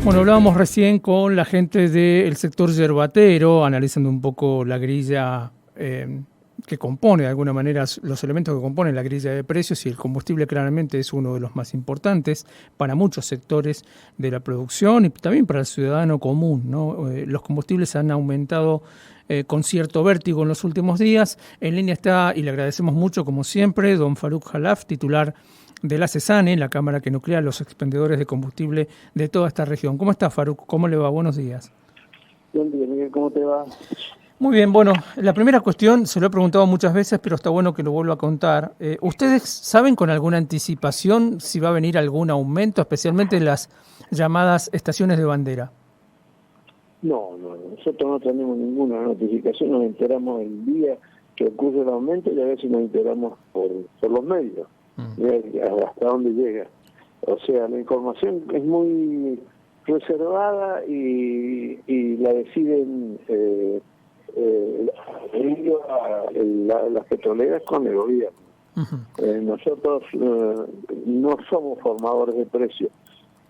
Bueno, hablábamos recién con la gente del sector yerbatero, analizando un poco la grilla que compone, de alguna manera, los elementos que componen la grilla de precios, y el combustible claramente es uno de los más importantes para muchos sectores de la producción y también para el ciudadano común, ¿no? Los combustibles han aumentado con cierto vértigo en los últimos días. En línea está, y le agradecemos mucho, como siempre, don Farouk Khalaf, titular de la CESANE, la cámara que nuclea los expendedores de combustible de toda esta región. ¿Cómo está, Farouk? ¿Cómo le va? Buenos días. Buen día, Miguel, ¿cómo te va? Muy bien, bueno, la primera cuestión se lo he preguntado muchas veces, pero está bueno que lo vuelva a contar. ¿Ustedes saben con alguna anticipación si va a venir algún aumento, especialmente en las llamadas estaciones de bandera? No, nosotros no tenemos ninguna notificación, nos enteramos el día que ocurre el aumento y a veces nos enteramos por los medios, hasta dónde llega. O sea, la información es muy reservada y la deciden las petroleras con el gobierno. Nosotros no somos formadores de precios,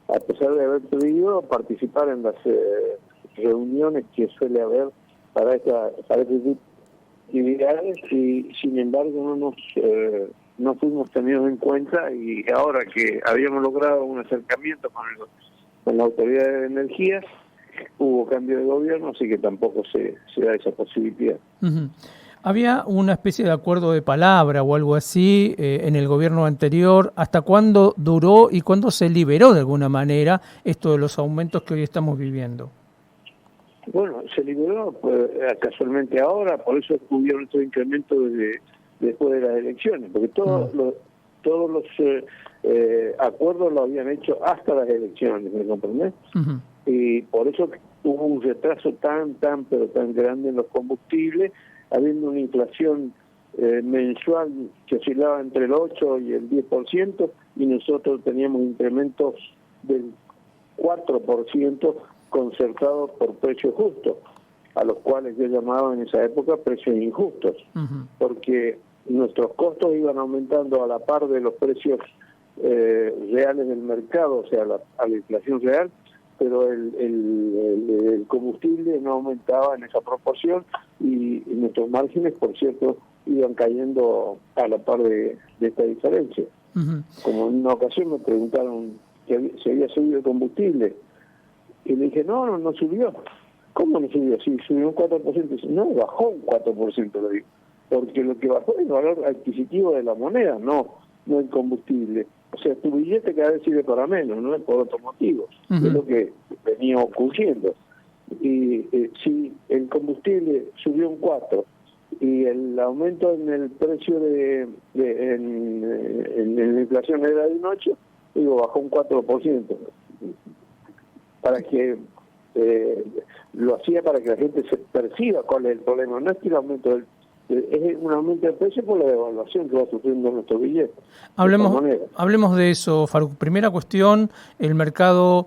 a pesar de haber pedido participar en las reuniones que suele haber para este tipo de actividades, y sin embargo no fuimos tenidos en cuenta, y ahora que habíamos logrado un acercamiento con la autoridad de energía, hubo cambio de gobierno, así que tampoco se da esa posibilidad. Había una especie de acuerdo de palabra o algo así en el gobierno anterior. ¿Hasta cuándo duró y cuándo se liberó de alguna manera esto de los aumentos que hoy estamos viviendo? Bueno, se liberó casualmente ahora, por eso hubieron estos incrementos después de las elecciones, porque todos los acuerdos lo habían hecho hasta las elecciones, ¿me comprendés? Y por eso hubo un retraso tan grande en los combustibles, habiendo una inflación mensual que oscilaba entre el 8 y el 10%, y nosotros teníamos incrementos del 4% concertados por precios justos, a los cuales yo llamaba en esa época precios injustos, porque nuestros costos iban aumentando a la par de los precios reales del mercado, o sea, a la inflación real, pero el combustible no aumentaba en esa proporción, y nuestros márgenes, por cierto, iban cayendo a la par de esta diferencia. Como en una ocasión me preguntaron que se había subido el combustible, y le dije, no subió. ¿Cómo no subió? Sí, subió un 4%. Dice, no, bajó un 4%, le digo. Porque lo que bajó es el valor adquisitivo de la moneda, no el combustible. O sea, tu billete cada vez sirve para menos, no es por otro motivo. Es lo que venía ocurriendo. Y si el combustible subió un 4% y el aumento en el precio en la inflación era de un 8%, digo, bajó un 4%. Para que lo hacía para que la gente se perciba cuál es el problema. No es que el aumento es un aumento de precio por la devaluación que va sufriendo nuestro billete. Hablemos de eso, Farouk. Primera cuestión, el mercado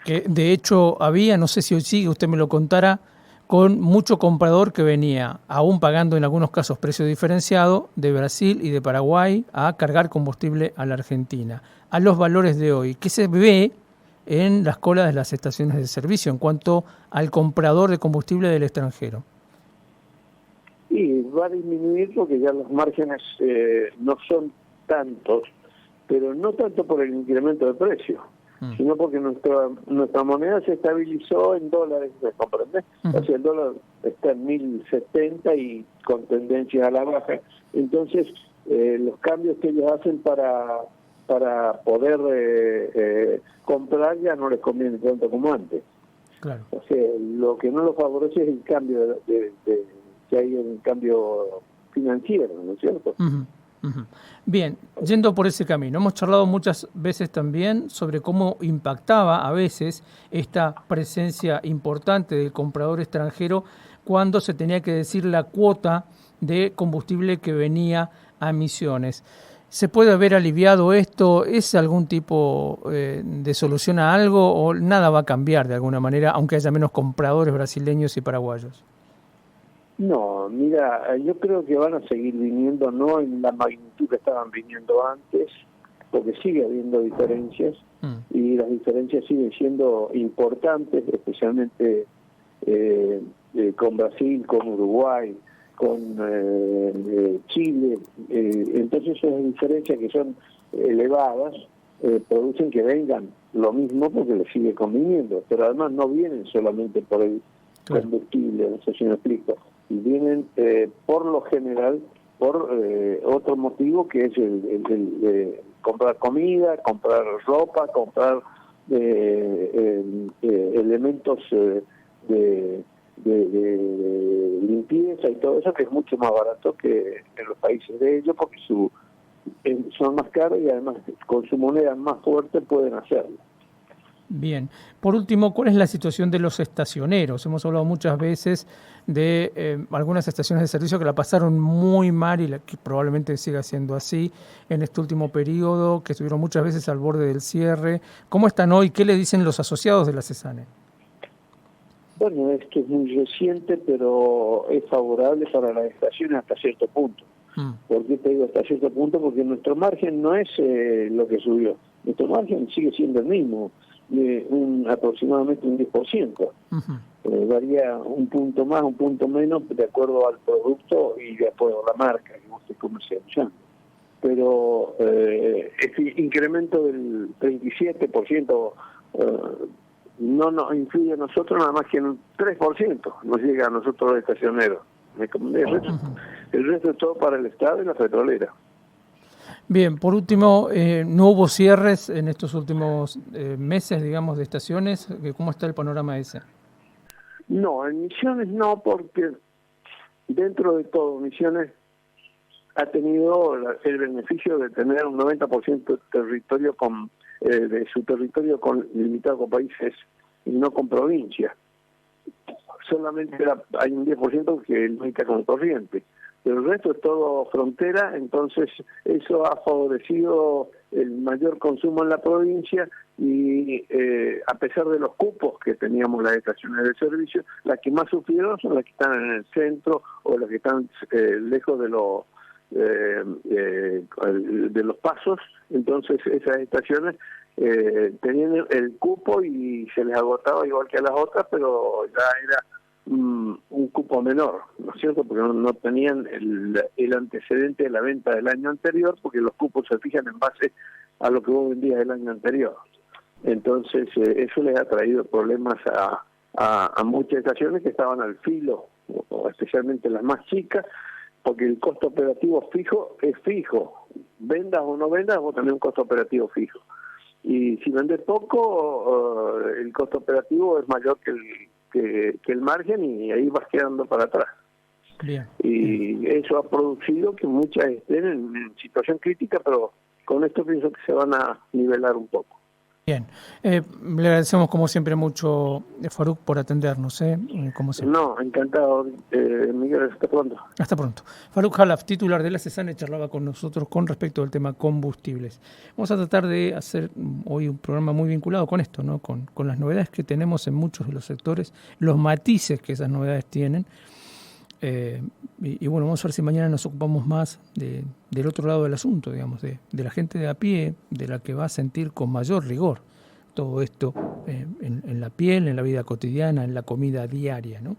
que de hecho había, no sé si hoy sigue, usted me lo contará, con mucho comprador que venía, aún pagando en algunos casos precio diferenciado, de Brasil y de Paraguay a cargar combustible a la Argentina. A los valores de hoy, ¿qué se ve en las colas de las estaciones de servicio en cuanto al comprador de combustible del extranjero? Y va a disminuir porque ya los márgenes no son tantos, pero no tanto por el incremento de precio, sino porque nuestra moneda se estabilizó en dólares, ¿me comprendés? O sea, el dólar está en 1.070 y con tendencia a la baja. Entonces, los cambios que ellos hacen para poder comprar ya no les conviene tanto como antes. Claro. O sea, lo que no lo favorece es el cambio que hay en el cambio financiero, ¿no es cierto? Bien, yendo por ese camino, hemos charlado muchas veces también sobre cómo impactaba a veces esta presencia importante del comprador extranjero cuando se tenía que decir la cuota de combustible que venía a Misiones. ¿Se puede haber aliviado esto? ¿Es algún tipo de solución a algo o nada va a cambiar de alguna manera, aunque haya menos compradores brasileños y paraguayos? No, mira, yo creo que van a seguir viniendo, no en la magnitud que estaban viniendo antes, porque sigue habiendo diferencias, y y las diferencias siguen siendo importantes, especialmente con Brasil, con Uruguay, con Chile. Entonces esas diferencias que son elevadas producen que vengan lo mismo porque les sigue conviniendo, pero además no vienen solamente por el combustible, no sé si me explico, y vienen por lo general por otro motivo que es el comprar comida, comprar ropa, comprar elementos de limpieza y todo eso, que es mucho más barato que en los países de ellos porque son más caros y además con su moneda más fuerte pueden hacerlo. Bien. Por último, ¿cuál es la situación de los estacioneros? Hemos hablado muchas veces de algunas estaciones de servicio que la pasaron muy mal y que probablemente siga siendo así en este último periodo, que estuvieron muchas veces al borde del cierre. ¿Cómo están hoy? ¿Qué le dicen los asociados de la CESANE? Bueno, esto es muy reciente, pero es favorable para las estaciones hasta cierto punto. ¿Por qué te digo hasta cierto punto? Porque nuestro margen no es lo que subió. Nuestro margen sigue siendo el mismo, aproximadamente un 10%. Varía un punto más, un punto menos, de acuerdo al producto y de acuerdo a la marca que vos estés comercializando. Pero este incremento del 37% no nos influye a nosotros nada más que en un 3%, nos llega a nosotros los estacioneros. El resto es todo para el Estado y la petrolera. Bien, por último, no hubo cierres en estos últimos meses, digamos, de estaciones. ¿Cómo está el panorama ese? No, en Misiones no, porque dentro de todo, Misiones ha tenido el beneficio de tener un 90% de territorio de su territorio limitado con países y no con provincias. Solamente hay un 10% que limita con corriente, pero el resto es todo frontera, entonces eso ha favorecido el mayor consumo en la provincia y a pesar de los cupos que teníamos las estaciones de servicio, las que más sufrieron son las que están en el centro o las que están lejos de los pasos. Entonces esas estaciones tenían el cupo y se les agotaba igual que a las otras, pero ya era un cupo menor, ¿no es cierto? Porque no tenían el antecedente de la venta del año anterior, porque los cupos se fijan en base a lo que vos vendías el año anterior. Entonces eso les ha traído problemas a muchas estaciones que estaban al filo, o especialmente las más chicas, porque el costo operativo fijo es fijo. Vendas o no vendas, vos tenés un costo operativo fijo. Y si vendes poco, el costo operativo es mayor que el margen y ahí vas quedando para atrás. Bien. Y eso ha producido que muchas estén en situación crítica, pero con esto pienso que se van a nivelar un poco. Bien. Le agradecemos como siempre mucho, Farouk, por atendernos. Como siempre. No, encantado, Miguel, hasta pronto. Hasta pronto. Farouk Khalaf, titular de la CESANE, charlaba con nosotros con respecto al tema combustibles. Vamos a tratar de hacer hoy un programa muy vinculado con esto, ¿no? Con las novedades que tenemos en muchos de los sectores, los matices que esas novedades tienen. Y bueno, vamos a ver si mañana nos ocupamos más del otro lado del asunto, digamos, de la gente de a pie, de la que va a sentir con mayor rigor todo esto en la piel, en la vida cotidiana, en la comida diaria, ¿no?